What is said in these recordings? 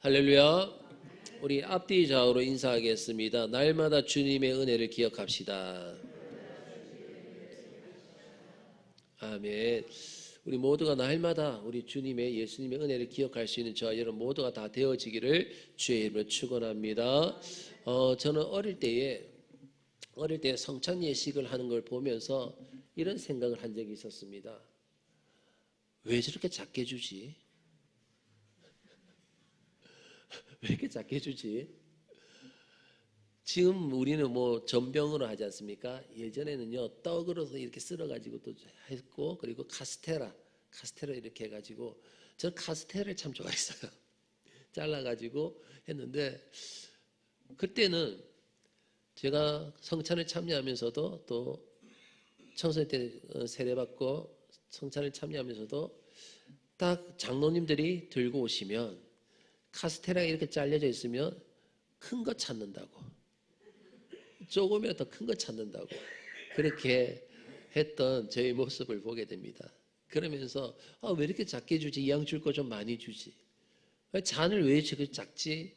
할렐루야. 우리 앞뒤 좌우로 인사하겠습니다. 날마다 주님의 은혜를 기억합시다. 아멘. 우리 모두가 날마다 우리 주님의 예수님의 은혜를 기억할 수 있는 저와 여러분 모두가 다 되어지기를 주의 이름으로 축원합니다. 저는 어릴 때 성찬 예식을 하는 걸 보면서 이런 생각을 한 적이 있었습니다. 왜 저렇게 작게 주지? 왜 이렇게 작게 주지? 지금 우리는 뭐 전병으로 하지 않습니까? 예전에는요 떡으로서 이렇게 쓸어가지고 또 했고, 그리고 카스테라 이렇게 해가지고, 저는 카스테라를 참 좋아했어요. 잘라가지고 했는데, 그때는 제가 성찬을 참여하면서도 또 청소년 때 세례받고 성찬을 참여하면서도 딱 장로님들이 들고 오시면 카스테라가 이렇게 잘려져 있으면 큰 거 찾는다고, 조금이라도 더 큰 거 찾는다고 그렇게 했던 저의 모습을 보게 됩니다. 그러면서 왜 이렇게 작게 주지? 이왕 줄 거 좀 많이 주지. 잔을 왜 저렇게 작지?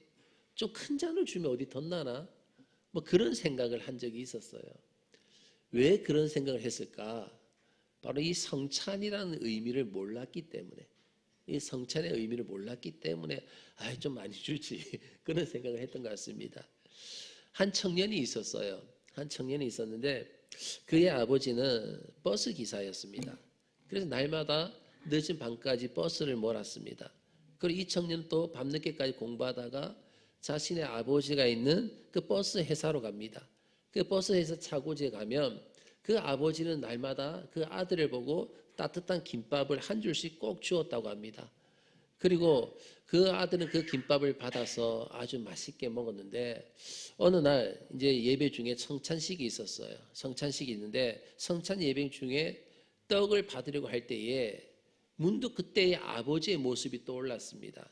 좀 큰 잔을 주면 어디 덧나나? 뭐 그런 생각을 한 적이 있었어요. 왜 그런 생각을 했을까? 바로 이 성찬이라는 의미를 몰랐기 때문에, 이 성찬의 의미를 몰랐기 때문에 좀 많이 주지 그런 생각을 했던 것 같습니다. 한 청년이 있었어요. 한 청년이 있었는데 그의 아버지는 버스 기사였습니다. 그래서 날마다 늦은 밤까지 버스를 몰았습니다. 그리고 이 청년은 또 밤늦게까지 공부하다가 자신의 아버지가 있는 그 버스 회사로 갑니다. 그 버스 회사 차고지에 가면 그 아버지는 날마다 그 아들을 보고 따뜻한 김밥을 한 줄씩 꼭 주었다고 합니다. 그리고 그 아들은 그 김밥을 받아서 아주 맛있게 먹었는데, 어느 날 이제 예배 중에 성찬식이 있었어요. 성찬식이 있는데 성찬 예배 중에 떡을 받으려고 할 때에 문득 그때의 아버지의 모습이 떠올랐습니다.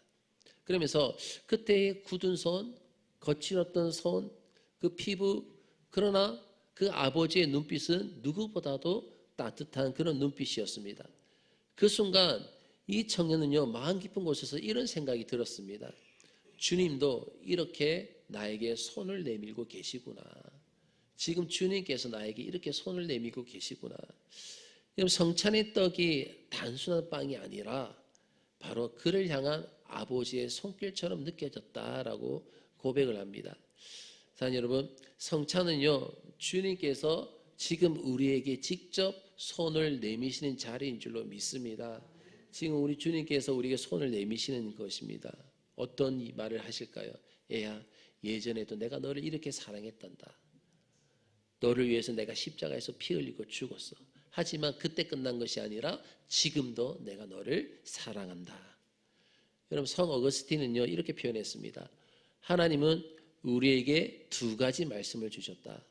그러면서 그때의 굳은 손, 거칠었던 손, 그 피부, 그러나 그 아버지의 눈빛은 누구보다도 따뜻한 그런 눈빛이었습니다. 그 순간 이 청년은요 마음 깊은 곳에서 이런 생각이 들었습니다. 주님도 이렇게 나에게 손을 내밀고 계시구나. 지금 주님께서 나에게 이렇게 손을 내밀고 계시구나. 성찬의 떡이 단순한 빵이 아니라 바로 그를 향한 아버지의 손길처럼 느껴졌다라고 고백을 합니다. 사랑하는 여러분, 성찬은요 주님께서 지금 우리에게 직접 손을 내미시는 자리인 줄로 믿습니다. 지금 우리 주님께서 우리에게 손을 내미시는 것입니다. 어떤 이 말을 하실까요? 애야, 예전에도 내가 너를 이렇게 사랑했단다. 너를 위해서 내가 십자가에서 피 흘리고 죽었어. 하지만 그때 끝난 것이 아니라 지금도 내가 너를 사랑한다. 여러분, 성 어거스틴은요 이렇게 표현했습니다. 하나님은 우리에게 두 가지 말씀을 주셨다.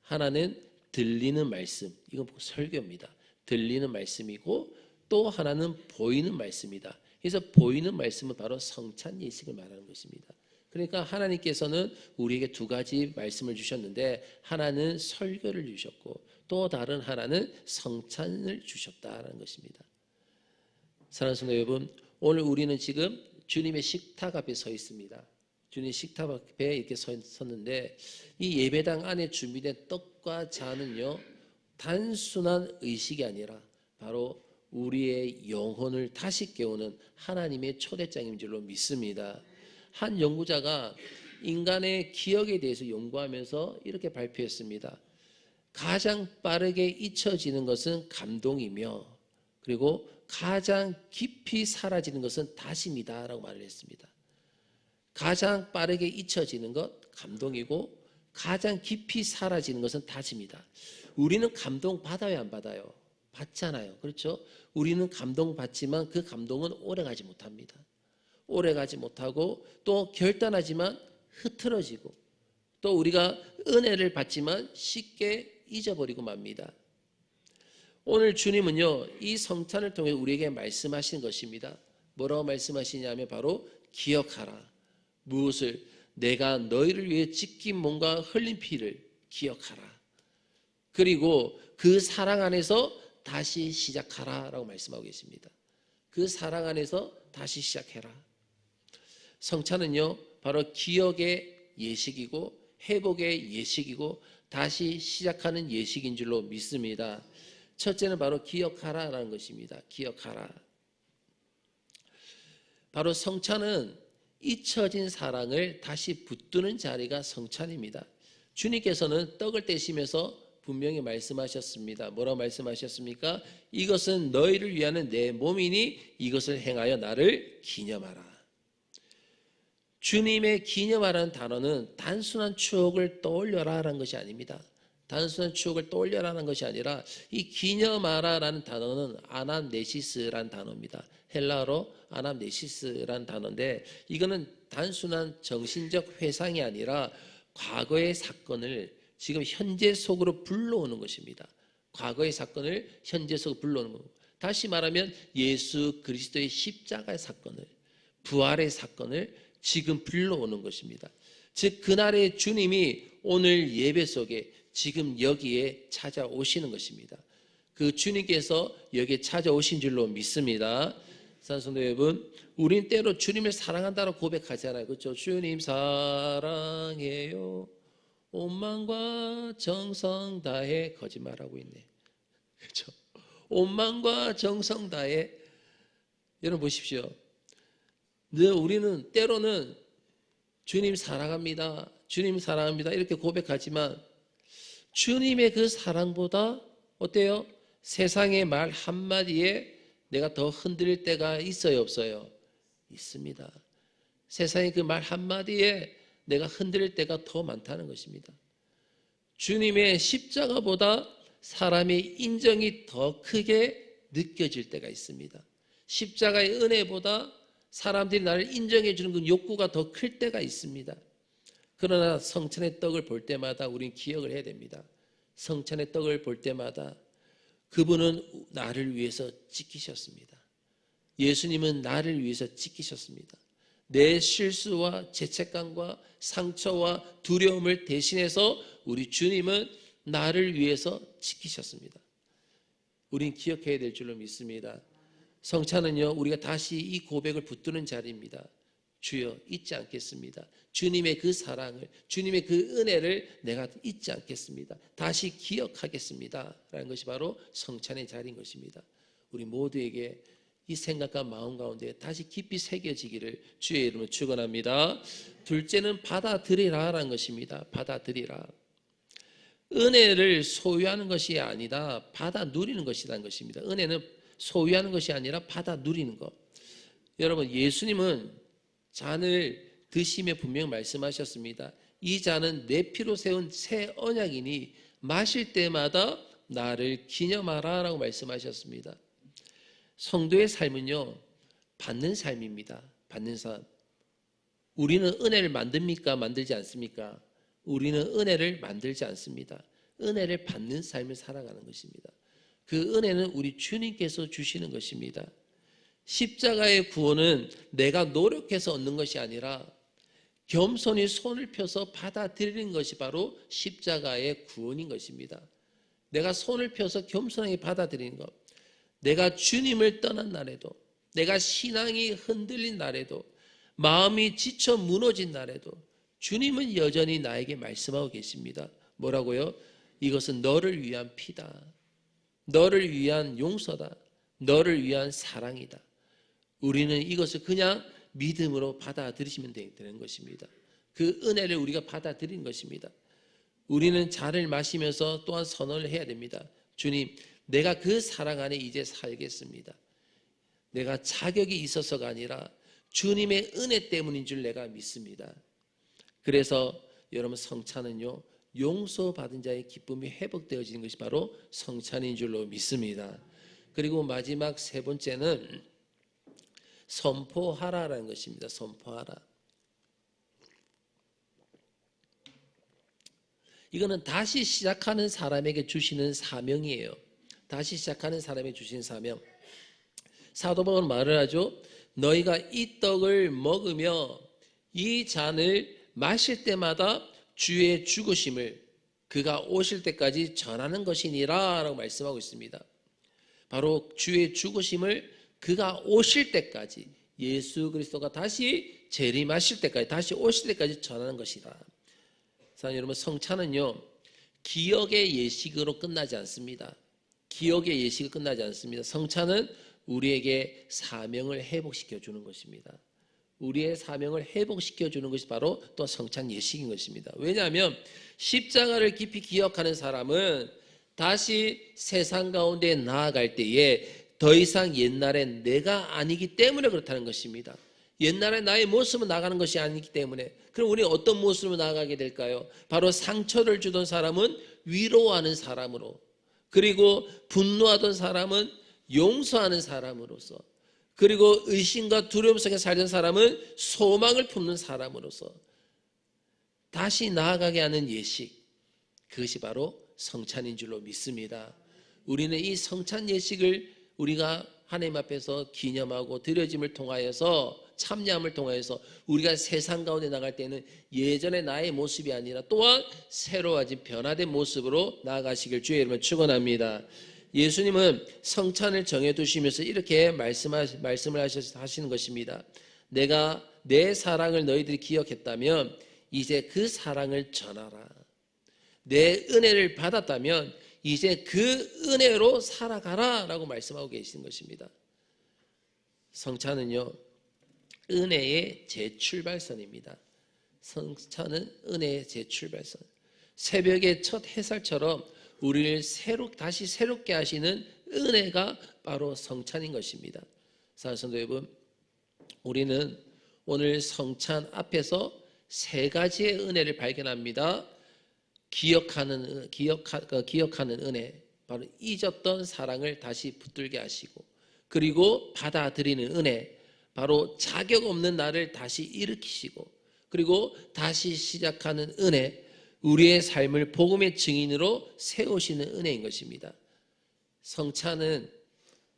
하나는 들리는 말씀, 이건 설교입니다. 들리는 말씀이고, 또 하나는 보이는 말씀이다. 그래서 보이는 말씀은 바로 성찬 예식을 말하는 것입니다. 그러니까 하나님께서는 우리에게 두 가지 말씀을 주셨는데, 하나는 설교를 주셨고 또 다른 하나는 성찬을 주셨다는 것입니다. 사랑하는 성도 여러분, 오늘 우리는 지금 주님의 식탁 앞에 서 있습니다. 주님 식탁 앞에 이렇게 섰는데, 이 예배당 안에 준비된 떡과 잔은요 단순한 의식이 아니라 바로 우리의 영혼을 다시 깨우는 하나님의 초대장인 줄로 믿습니다. 한 연구자가 인간의 기억에 대해서 연구하면서 이렇게 발표했습니다. 가장 빠르게 잊혀지는 것은 감동이며, 그리고 가장 깊이 사라지는 것은 다짐이다라고 말을 했습니다. 가장 빠르게 잊혀지는 것 감동이고, 가장 깊이 사라지는 것은 다짐이다. 우리는 감동 받아요, 안 받아요? 받잖아요. 그렇죠? 우리는 감동 받지만 그 감동은 오래가지 못합니다. 오래가지 못하고 또 결단하지만 흐트러지고, 또 우리가 은혜를 받지만 쉽게 잊어버리고 맙니다. 오늘 주님은요 이 성찬을 통해 우리에게 말씀하신 것입니다. 뭐라고 말씀하시냐면 바로 기억하라. 무엇을? 내가 너희를 위해 찢긴 몸과 흘린 피를 기억하라. 그리고 그 사랑 안에서 다시 시작하라 라고 말씀하고 계십니다. 그 사랑 안에서 다시 시작해라. 성찬은요, 바로 기억의 예식이고 회복의 예식이고 다시 시작하는 예식인 줄로 믿습니다. 첫째는 바로 기억하라라는 것입니다. 기억하라. 바로 성찬은 잊혀진 사랑을 다시 붙드는 자리가 성찬입니다. 주님께서는 떡을 떼시면서 분명히 말씀하셨습니다. 뭐라고 말씀하셨습니까? 이것은 너희를 위하는 내 몸이니 이것을 행하여 나를 기념하라. 주님의 기념하라는 단어는 단순한 추억을 떠올려라라는 것이 아닙니다. 단순한 추억을 떠올려라는 것이 아니라 이 기념하라라는 단어는 아남네시스라는 단어입니다. 헬라어로 아남네시스라는 단어인데 이거는 단순한 정신적 회상이 아니라 과거의 사건을 지금 현재 속으로 불러오는 것입니다. 과거의 사건을 현재 속으로 불러오는 겁니다. 다시 말하면 예수 그리스도의 십자가의 사건을, 부활의 사건을 지금 불러오는 것입니다. 즉 그날의 주님이 오늘 예배 속에 지금 여기에 찾아오시는 것입니다. 그 주님께서 여기에 찾아오신 줄로 믿습니다. 성도 여러분, 우린 때로 주님을 사랑한다고 고백하잖아요. 그렇죠? 주님 사랑해요. 온 마음과 정성 다해. 거짓말하고 있네. 그렇죠? 온 마음과 정성 다해. 여러분 보십시오. 우리는 때로는 주님 사랑합니다. 주님 사랑합니다. 이렇게 고백하지만 주님의 그 사랑보다 어때요? 세상의 말 한마디에 내가 더 흔들릴 때가 있어요, 없어요? 있습니다. 세상의 그 말 한마디에 내가 흔들릴 때가 더 많다는 것입니다. 주님의 십자가보다 사람의 인정이 더 크게 느껴질 때가 있습니다. 십자가의 은혜보다 사람들이 나를 인정해 주는 그 욕구가 더 클 때가 있습니다. 그러나 성찬의 떡을 볼 때마다 우리는 기억을 해야 됩니다. 성찬의 떡을 볼 때마다 그분은 나를 위해서 지키셨습니다. 예수님은 나를 위해서 지키셨습니다. 내 실수와 죄책감과 상처와 두려움을 대신해서 우리 주님은 나를 위해서 지키셨습니다. 우린 기억해야 될 줄로 믿습니다. 성찬은요, 우리가 다시 이 고백을 붙드는 자리입니다. 주여, 잊지 않겠습니다. 주님의 그 사랑을, 주님의 그 은혜를 내가 잊지 않겠습니다. 다시 기억하겠습니다. 라는 것이 바로 성찬의 자리인 것입니다. 우리 모두에게 이 생각과 마음 가운데 다시 깊이 새겨지기를 주의 이름으로 축원합니다. 둘째는 받아들이라 라는 것입니다. 받아들이라. 은혜를 소유하는 것이 아니라 받아 누리는 것이라는 것입니다. 은혜는 소유하는 것이 아니라 받아 누리는 것. 여러분, 예수님은 잔을 드시며 분명 말씀하셨습니다. 이 잔은 내 피로 세운 새 언약이니 마실 때마다 나를 기념하라 라고 말씀하셨습니다. 성도의 삶은요, 받는 삶입니다. 받는 삶. 우리는 은혜를 만듭니까? 만들지 않습니까? 우리는 은혜를 만들지 않습니다. 은혜를 받는 삶을 살아가는 것입니다. 그 은혜는 우리 주님께서 주시는 것입니다. 십자가의 구원은 내가 노력해서 얻는 것이 아니라 겸손히 손을 펴서 받아들이는 것이 바로 십자가의 구원인 것입니다. 내가 손을 펴서 겸손하게 받아들이는 것. 내가 주님을 떠난 날에도, 내가 신앙이 흔들린 날에도, 마음이 지쳐 무너진 날에도 주님은 여전히 나에게 말씀하고 계십니다. 뭐라고요? 이것은 너를 위한 피다. 너를 위한 용서다. 너를 위한 사랑이다. 우리는 이것을 그냥 믿음으로 받아들이시면 되는 것입니다. 그 은혜를 우리가 받아들이는 것입니다. 우리는 잔을 마시면서 또한 선언을 해야 됩니다. 주님, 내가 그 사랑 안에 이제 살겠습니다. 내가 자격이 있어서가 아니라 주님의 은혜 때문인 줄 내가 믿습니다. 그래서 여러분, 성찬은요, 용서받은 자의 기쁨이 회복되어지는 것이 바로 성찬인 줄로 믿습니다. 그리고 마지막 세 번째는 선포하라라는 것입니다. 선포하라. 이거는 다시 시작하는 사람에게 주시는 사명이에요. 다시 시작하는 사람에게 주신 사명. 사도 바울은 말을 하죠. 너희가 이 떡을 먹으며 이 잔을 마실 때마다 주의 죽으심을 그가 오실 때까지 전하는 것이니라 라고 말씀하고 있습니다. 바로 주의 죽으심을 그가 오실 때까지, 예수 그리스도가 다시 재림하실 때까지, 다시 오실 때까지 전하는 것이다. 사랑하는 여러분, 성찬은요 기억의 예식으로 끝나지 않습니다. 기억의 예식이 끝나지 않습니다. 성찬은 우리에게 사명을 회복시켜 주는 것입니다. 우리의 사명을 회복시켜 주는 것이 바로 또 성찬 예식인 것입니다. 왜냐하면 십자가를 깊이 기억하는 사람은 다시 세상 가운데 나아갈 때에 더 이상 옛날엔 내가 아니기 때문에 그렇다는 것입니다. 옛날에 나의 모습은 나가는 것이 아니기 때문에. 그럼 우리 어떤 모습으로 나아가게 될까요? 바로 상처를 주던 사람은 위로하는 사람으로, 그리고 분노하던 사람은 용서하는 사람으로서, 그리고 의심과 두려움 속에 살던 사람은 소망을 품는 사람으로서 다시 나아가게 하는 예식, 그것이 바로 성찬인 줄로 믿습니다. 우리는 이 성찬 예식을 우리가 하나님 앞에서 기념하고 드려짐을 통하여서, 참여함을 통하여서 우리가 세상 가운데 나갈 때는 예전의 나의 모습이 아니라 또한 새로워진 변화된 모습으로 나아가시길 주의 이름으로 축원합니다. 예수님은 성찬을 정해두시면서 이렇게 말씀을 하시는 것입니다. 내가 내 사랑을 너희들이 기억했다면 이제 그 사랑을 전하라. 내 은혜를 받았다면 이제 그 은혜로 살아가라 라고 말씀하고 계시는 것입니다. 성찬은요 은혜의 재출발선입니다. 성찬은 은혜의 재출발선. 새벽의 첫 햇살처럼 우리를 다시 새롭게 하시는 은혜가 바로 성찬인 것입니다. 사랑하는 성도 여러분, 우리는 오늘 성찬 앞에서 세 가지의 은혜를 발견합니다. 기억하는 은혜, 바로 잊었던 사랑을 다시 붙들게 하시고, 그리고 받아들이는 은혜, 바로 자격 없는 나를 다시 일으키시고, 그리고 다시 시작하는 은혜, 우리의 삶을 복음의 증인으로 세우시는 은혜인 것입니다. 성찬은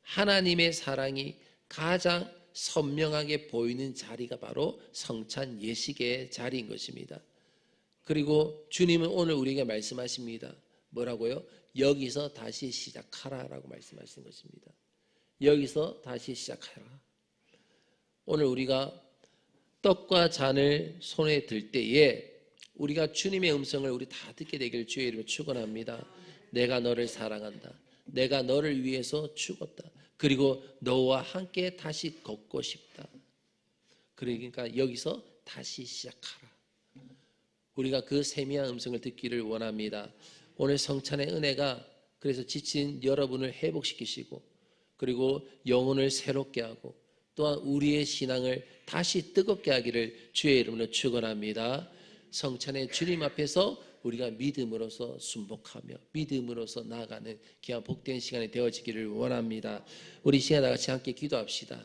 하나님의 사랑이 가장 선명하게 보이는 자리가 바로 성찬 예식의 자리인 것입니다. 그리고 주님은 오늘 우리에게 말씀하십니다. 뭐라고요? 여기서 다시 시작하라라고 말씀하시는 것입니다. 여기서 다시 시작하라. 오늘 우리가 떡과 잔을 손에 들 때에 우리가 주님의 음성을 우리 다 듣게 되기를 주의 이름으로 축원합니다. 내가 너를 사랑한다. 내가 너를 위해서 죽었다. 그리고 너와 함께 다시 걷고 싶다. 그러니까 여기서 다시 시작하라. 우리가 그 세미한 음성을 듣기를 원합니다. 오늘 성찬의 은혜가 그래서 지친 여러분을 회복시키시고, 그리고 영혼을 새롭게 하고, 또한 우리의 신앙을 다시 뜨겁게 하기를 주의 이름으로 축원합니다. 성찬의 주님 앞에서 우리가 믿음으로서 순복하며 믿음으로서 나아가는 귀한 복된 시간이 되어지기를 원합니다. 우리 시간 다 같이 함께 기도합시다.